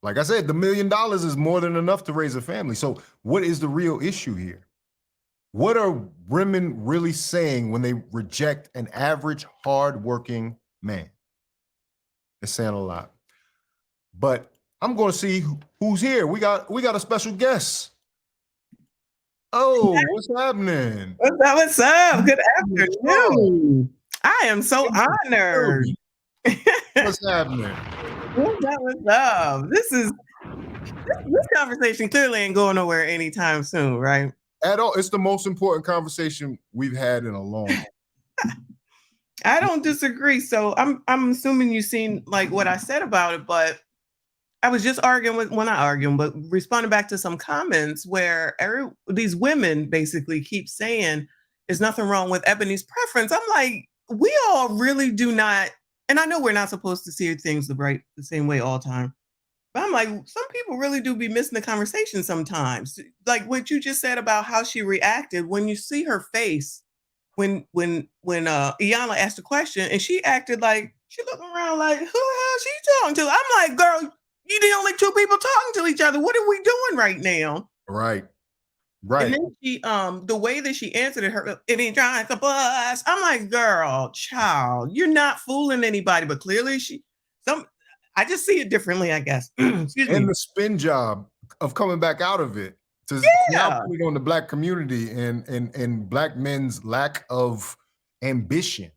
Like I said, the $1 million is more than enough to raise a family. So what is the real issue here? What are women really saying when they reject an average, hardworking man? They're saying a lot. But I'm going to see who's here. We got a special guest. Oh, what's happening? What's up? What's up? Good afternoon. I am so honored. What's happening? What's up? This conversation clearly ain't going nowhere anytime soon, right? At all. It's the most important conversation we've had in a long time. I don't disagree. So I'm assuming you've seen like what I said about it, but I was just arguing with, well, not arguing, but responding back to some comments where these women basically keep saying there's nothing wrong with Ebony's preference. I'm like, we all really do not, and I know we're not supposed to see things the same way all the time. But I'm like, some people really do be missing the conversation sometimes. Like what you just said about how she reacted when you see her face when Iyanla asked the question and she acted like she looking around like, who the hell is she talking to? I'm like, girl, you the only two people talking to each other. What are we doing right now? Right. And then she, the way that she answered it, it ain't trying to bust. I'm like, girl, child, you're not fooling anybody, but clearly I just see it differently, I guess. Excuse me. And the spin job of coming back out of it to now put it on the Black community and Black men's lack of ambition.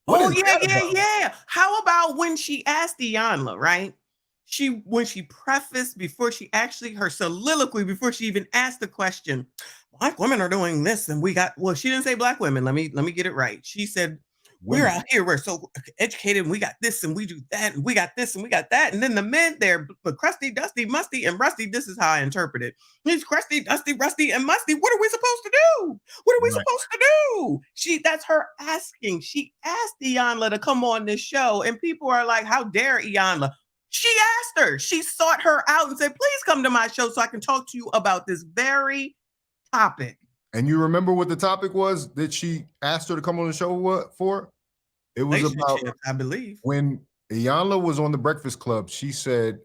Yeah. How about when she asked Iyanla, right? When she prefaced her soliloquy before she even asked the question, Black women are doing this, and she didn't say Black women. Let me get it right. She said, we're out here, we're so educated, and we got this, and we do that, and we got this, and we got that. And then the men there, but crusty, dusty, musty, and rusty, this is how I interpret it. He's crusty, dusty, rusty, and musty. What are we supposed to do? What are we supposed to do? That's her asking. She asked Iyanla to come on this show, and people are like, how dare Iyanla? She asked her. She sought her out and said, please come to my show so I can talk to you about this very topic. And you remember what the topic was that she asked her to come on the show for? It was about, I believe, when Iyanla was on the Breakfast Club, she said,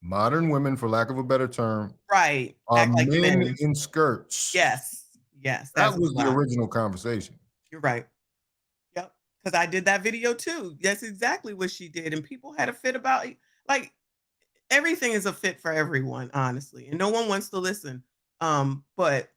modern women, for lack of a better term, right, are men in skirts. Yes. That was the original conversation. You're right. Yep. Because I did that video too. That's exactly what she did. And people had a fit about it. Like, everything is a fit for everyone, honestly. And no one wants to listen. But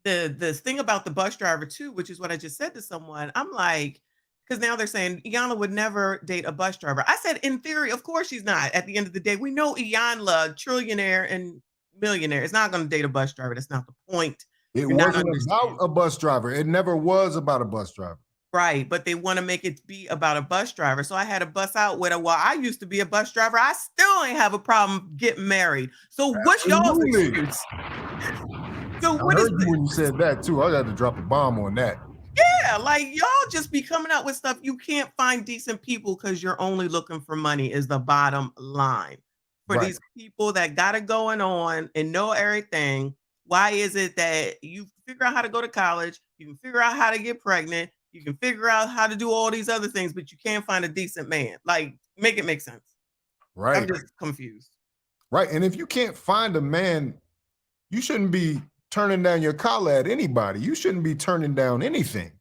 the thing about the bus driver too, which is what I just said to someone, I'm like, because now they're saying Iyanla would never date a bus driver. I said, in theory, of course she's not. At the end of the day, we know Iyanla, trillionaire and millionaire, is not going to date a bus driver. That's not the point. It wasn't about a bus driver. It never was about a bus driver. Right, but they want to make it be about a bus driver. So I had to bust out with well, I used to be a bus driver. I still ain't have a problem getting married. So what's y'all's excuse? So what is when you said that too? I got to drop a bomb on that. Yeah, like y'all just be coming out with stuff. You can't find decent people because you're only looking for money is the bottom line. For these people that got it going on and know everything, why is it that you figure out how to go to college, you can figure out how to get pregnant, you can figure out how to do all these other things, but you can't find a decent man? Like, make it make sense. Right. I'm just confused. Right. And if you can't find a man, you shouldn't be turning down your collar at anybody. You shouldn't be turning down anything.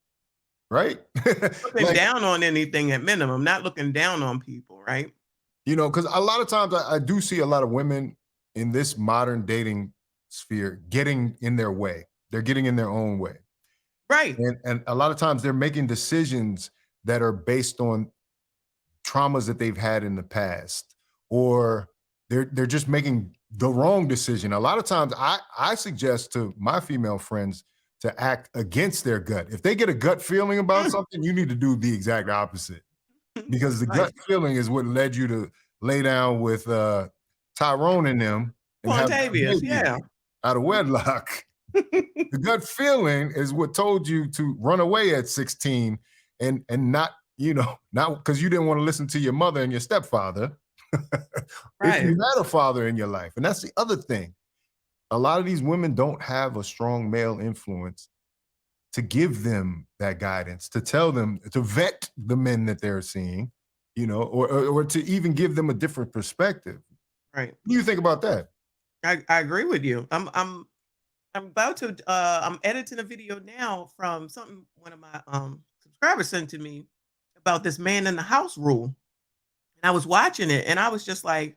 Right. Looking down on anything at minimum, not looking down on people. Right. You know, because a lot of times I do see a lot of women in this modern dating sphere getting in their way. They're getting in their own way. Right. And a lot of times they're making decisions that are based on traumas that they've had in the past, or they're just making the wrong decision. A lot of times I suggest to my female friends to act against their gut. If they get a gut feeling about something, you need to do the exact opposite, because the gut feeling is what led you to lay down with Tyrone and them and have out of wedlock. The gut feeling is what told you to run away at 16 and not, not because you didn't want to listen to your mother and your stepfather. If you had a father in your life. And that's the other thing. A lot of these women don't have a strong male influence to give them that guidance, to tell them, to vet the men that they're seeing, or to even give them a different perspective. Right. What do you think about that? I agree with you. I'm about to I'm editing a video now from something one of my subscribers sent to me about this man in the house rule. And I was watching it and I was just like,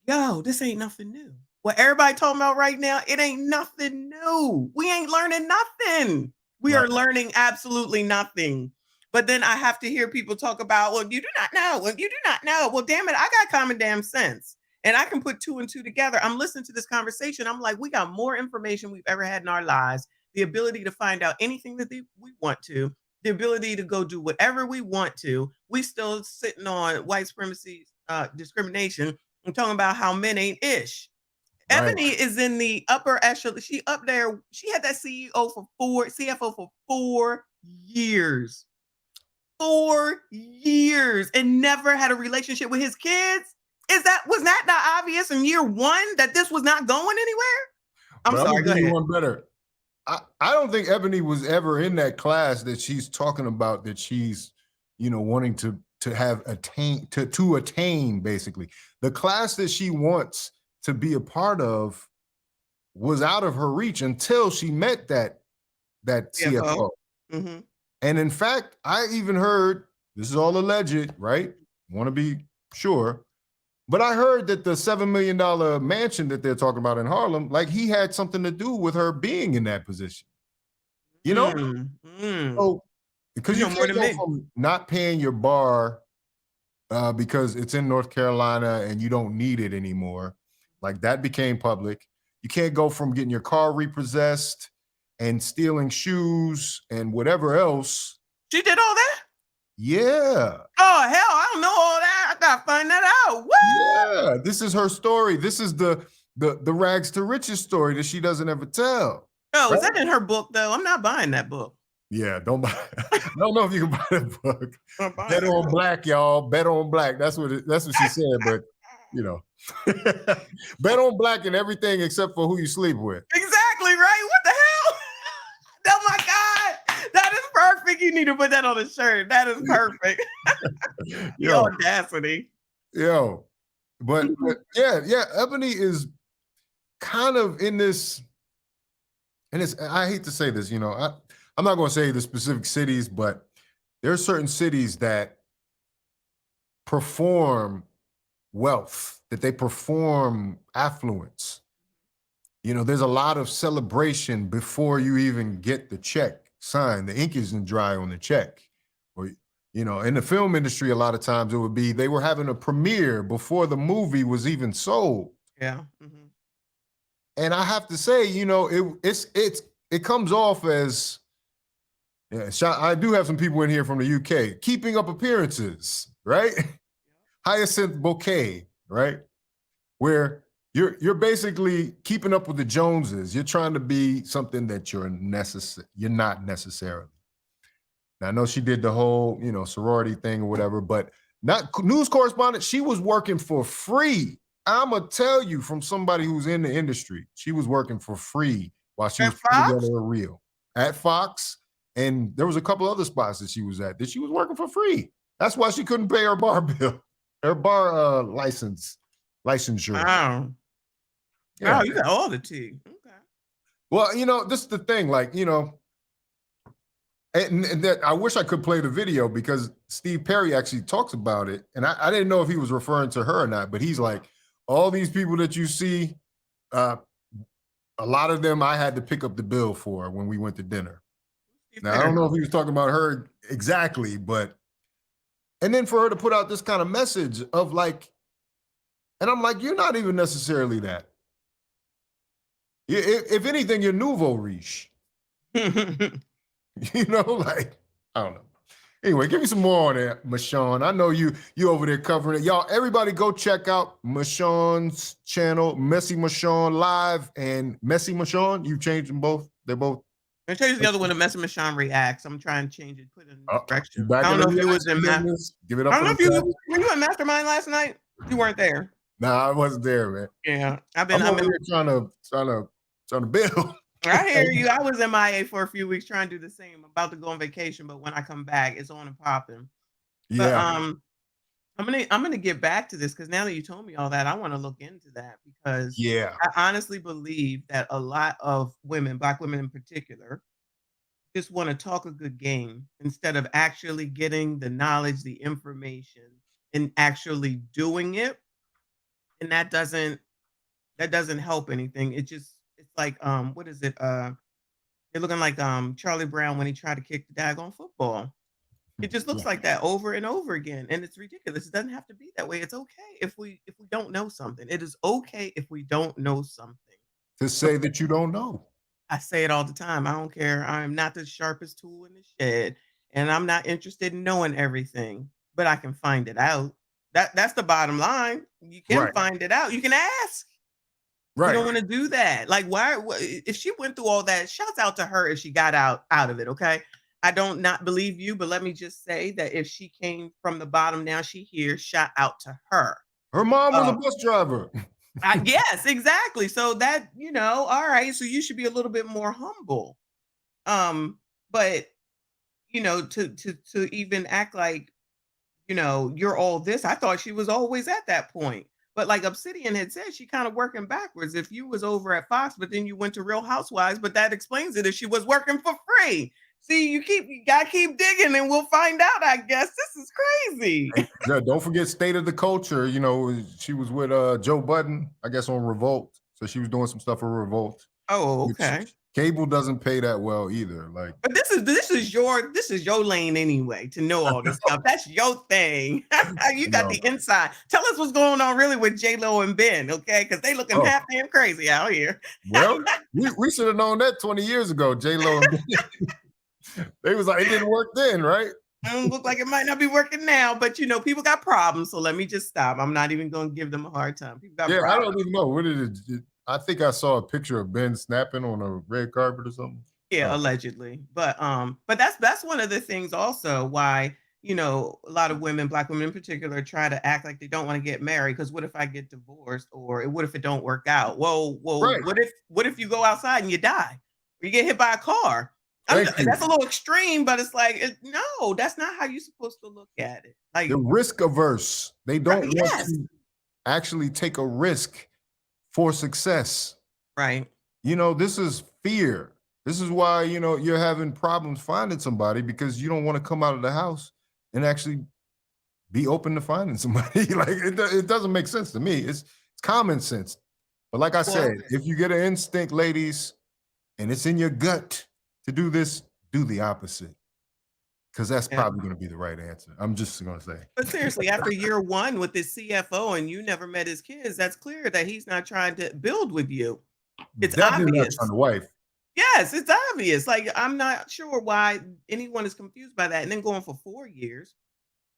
yo, this ain't nothing new. What everybody talking about right now, it ain't nothing new. We ain't learning nothing. We Right. are learning absolutely nothing. But then I have to hear people talk about, well, you do not know. Well, you do not know. Well, damn it, I got common damn sense. And I can put two and two together. I'm listening to this conversation. I'm like, we got more information we've ever had in our lives. The ability to find out anything that we want to, the ability to go do whatever we want to. We still sitting on white supremacy discrimination. I'm talking about how men ain't ish. Right. Ebony is in the upper echelon. She up there. She had that CFO for 4 years. 4 years and never had a relationship with his kids. Was that not obvious in year one that this was not going anywhere? I'm sorry. Go ahead. One better. I don't think Ebony was ever in that class that she's talking about, that she's, wanting to attain basically. The class that she wants to be a part of was out of her reach until she met that CFO. Mm-hmm. And in fact, I even heard, this is all alleged, right? Want to be sure. But I heard that the $7 million mansion that they're talking about in Harlem, like he had something to do with her being in that position. So, because you more can't than go me. from not paying your bar because it's in North Carolina and you don't need it anymore. Like that became public. You can't go from getting your car repossessed and stealing shoes and whatever else. She did all that? Yeah. Oh, hell, I don't know all that. I gotta find that out. What? Yeah, this is her story. This is the rags to riches story that she doesn't ever tell. Oh, is that in her book though? I'm not buying that book. Yeah, don't buy. I don't know if you can buy that book. Bet on black, y'all. Bet on black. That's what she said. But bet on black and everything except for who you sleep with. Exactly right. What the hell? Oh my God, that is perfect. You need to put that on a shirt. That is perfect. The audacity. But yeah, Ebony is kind of in this, and I hate to say this, I'm not going to say the specific cities, but there are certain cities that perform wealth, that they perform affluence. There's a lot of celebration before you even get the check signed. The ink isn't dry on the check. Or, in the film industry, a lot of times it would be they were having a premiere before the movie was even sold. Yeah. Mm-hmm. And I have to say, it comes off as, I do have some people in here from the UK, keeping up appearances, right? Hyacinth bouquet, right? Where you're basically keeping up with the Joneses. You're trying to be something that you're not necessarily. Now, I know she did the whole, sorority thing or whatever, but not news correspondent. She was working for free. I'm gonna tell you from somebody who's in the industry, she was working for free while she was putting together a reel at Fox. And there was a couple other spots that she was at that she was working for free. That's why she couldn't pay her bar bill, her bar licensure. Wow. Yeah. Wow, you got all the tea. Okay. Well, this is the thing, like, and that I wish I could play the video because Steve Perry actually talks about it. And I didn't know if he was referring to her or not, but he's like, all these people that you see, a lot of them I had to pick up the bill for when we went to dinner. Now, I don't know if he was talking about her exactly, and then for her to put out this kind of message of like, and I'm like, you're not even necessarily that. If anything, you're nouveau riche. Like, I don't know. Anyway, give me some more on that, Michonnes. I know you over there covering it. Y'all, everybody go check out Michonnes Channel, Messy Michonnes Live and Messy Michonnes. You changed them both. They're both. I changed the other one to Messy Michonnes Reacts. I'm trying to change it, put it in the direction. I don't know if you was in Give it up. I don't know if you were you in Mastermind last night? You weren't there. Nah, I wasn't there, man. Yeah. I'm trying to build. I hear you. I was MIA for a few weeks trying to do the same. I'm about to go on vacation, but when I come back, it's on and popping. Yeah. I'm gonna get back to this because now that you told me all that, I want to look into that because Yeah. I honestly believe that a lot of women, black women in particular, just want to talk a good game instead of actually getting the knowledge, the information, and actually doing it. And that doesn't help anything. It's like what is it? They're looking like Charlie Brown when he tried to kick the daggone football. It just looks Right. like that over and over again, and it's ridiculous. It doesn't have to be that way. It's okay if we don't know something. It is okay if we don't know something. To But say that you don't know. I say it all the time. I don't care. I am not the sharpest tool in the shed, and I'm not interested in knowing everything, but I can find it out. That's the bottom line. You can Right. find it out. You can ask. You Right. don't wanna do that. Like, why if she went through all that, shouts out to her if she got out of it, okay? I don't not believe you, but let me just say that if she came from the bottom, now she here, shout out to her. Her mom was a Uh, bus driver. yes, exactly. So that, all right, so you should be a little bit more humble. But, to even act like you're all this. I thought she was always at that point. But like Obsidian had said, she kind of working backwards. If you was over at Fox, but then you went to Real Housewives, but that explains it if she was working for free. See, you gotta keep digging and we'll find out, I guess. This is crazy. And yeah, don't forget State of the Culture. She was with Joe Budden, I guess, on Revolt. So she was doing some stuff for Revolt, Oh, which okay. cable doesn't pay that well either. Like, But this is your lane anyway to know all this stuff. That's your thing. You got no. the inside. Tell us what's going on really with J Lo and Ben, okay? Because they looking Oh, half damn crazy out here. well, we should have known that 20 years ago. J Lo and they was like, it didn't work then, right? Look like it might not be working now, but people got problems. So let me just stop. I'm not even going to give them a hard time. People got Yeah, I problems. don't even know. What did I think I saw a picture of Ben snapping on a red carpet or something. Yeah, Oh, allegedly. But that's one of the things also why a lot of women, black women in particular, try to act like they don't want to get married because what if I get divorced or what if it don't work out? Well, right. what if you go outside and you die or you get hit by a car? Thank you. That's a little extreme, but it's like no, that's not how you're supposed to look at it. They're Like, risk averse. They don't want yes, to actually take a risk for success. right. This is fear. This is why, you're having problems finding somebody because you don't want to come out of the house and actually be open to finding somebody. Like it doesn't make sense to me. It's common sense. But like I said, Well, if you get an instinct, ladies, and it's in your gut to do this, do the opposite. Because that's yeah. probably going to be the right answer. I'm just going to say. But seriously, after year one with this CFO and you never met his kids, that's clear that he's not trying to build with you. It's Definitely not trying obvious. to wife. Yes, it's obvious. Like, I'm not sure why anyone is confused by that. And then going for 4 years,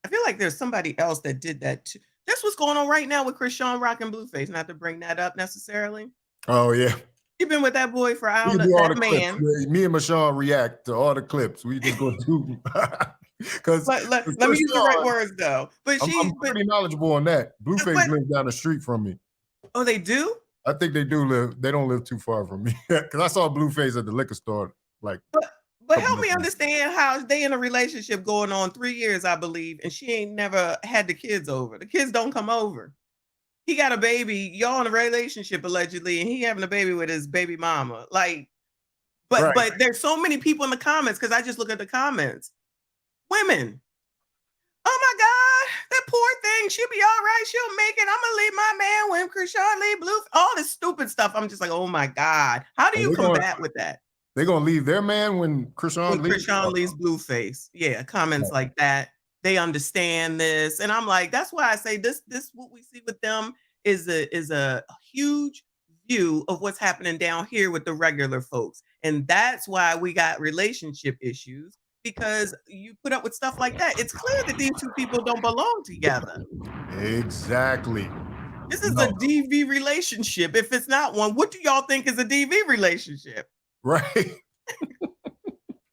I feel like there's somebody else that did that too. That's what's going on right now with Krishan Rock and Blueface. Not to bring that up necessarily. Oh yeah. You've been with that boy for I We don't can know do all that the clips. man. Me and Michonnes react to all the clips. We just go do because Let me use the right words though. But I'm pretty knowledgeable on that. Blueface but lives down the street from me. oh, they do. I think they do live. They don't live too far from me because I saw Blueface at the liquor store like But a but couple help months me ago. understand how they in a relationship going on 3 years, I believe, and she ain't never had the kids over. The kids don't come over. He got a baby, y'all in a relationship allegedly, and he having a baby with his baby mama. Like, but Right. but there's so many people in the comments because I just look at the comments. Women, oh my God, that poor thing. She'll be all right. She'll make it. I'm gonna leave my man when Krishan leave Blue. All this stupid stuff. I'm just like, oh my God. How do Are you they going? combat with that? They gonna leave their man when Krishan When leaves? Krishan leaves Blueface. Yeah, comments Oh, like that. They understand this. And I'm like, that's why I say this what we see with them is a huge view of what's happening down here with the regular folks. And that's why we got relationship issues because you put up with stuff like that. It's clear that these two people don't belong together. exactly. This is a No. DV relationship. If it's not one, what do y'all think is a DV relationship? Right.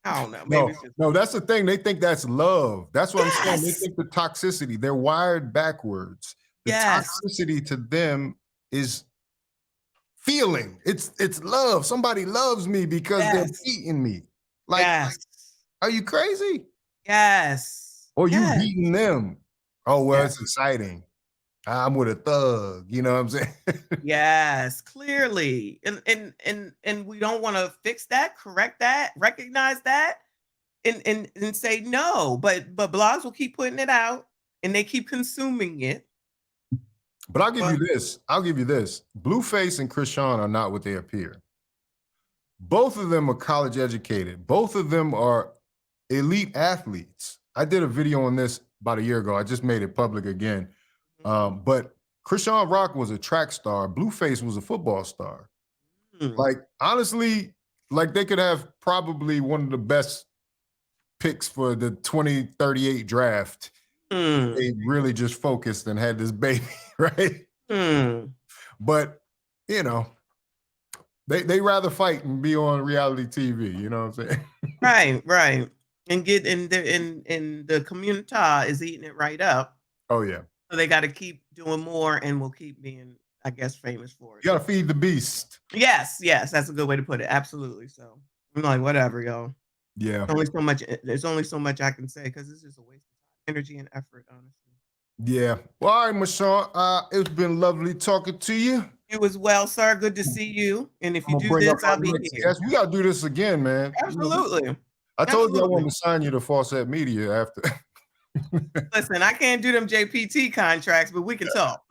I don't know. Maybe No, it's just no, that's the thing. They think that's love. That's what I'm saying. They yes, think the toxicity, they're wired backwards. The yes, toxicity to them is feeling. It's love. Somebody loves me because they're yes, beating me. Like, yes. are you crazy? Yes. Or you Yes. beating them? Oh, well, Yeah. it's exciting. I'm with a thug. You know what I'm saying? Yes, clearly. And we don't want to fix that, correct that, recognize that, and say no. But blogs will keep putting it out and they keep consuming it. But I'll give you But this. I'll give you this. Blueface and Krishan are not what they appear. Both of them are college educated. Both of them are elite athletes. I did a video on this about a year ago. I just made it public again. But Krishan Rock was a track star. Blueface was a football star. mm, Like, honestly, like they could have probably one of the best picks for the 2038 draft. mm, They really just focused and had this baby, right? mm. But, you know, they rather fight and be on reality TV, you know what I'm saying? Right, right. And get in the community is eating it right up. Oh, yeah. So they got to keep doing more, and we'll keep being, I guess, famous for it. You gotta feed the beast. Yes, yes, that's a good way to put it. Absolutely. So I'm like, whatever, yo. Yeah. Only so much. There's only so much I can say because it's just a waste of time, energy, and effort. Honestly. Yeah. Well, all right, Michonnes. It's been lovely talking to you. You as well, sir. Good to see you. And if I'm you gonna do bring up this, our I'll be next here. guest. We gotta do this again, man. Absolutely. I told you I Absolutely. wanted to sign you to Faucette Media after. Listen, I can't do them JPT contracts, but we can talk.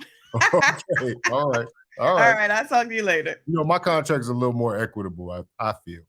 Okay. All right. All All right. right. I'll talk to you later. You know, my contract's a little more equitable, I feel.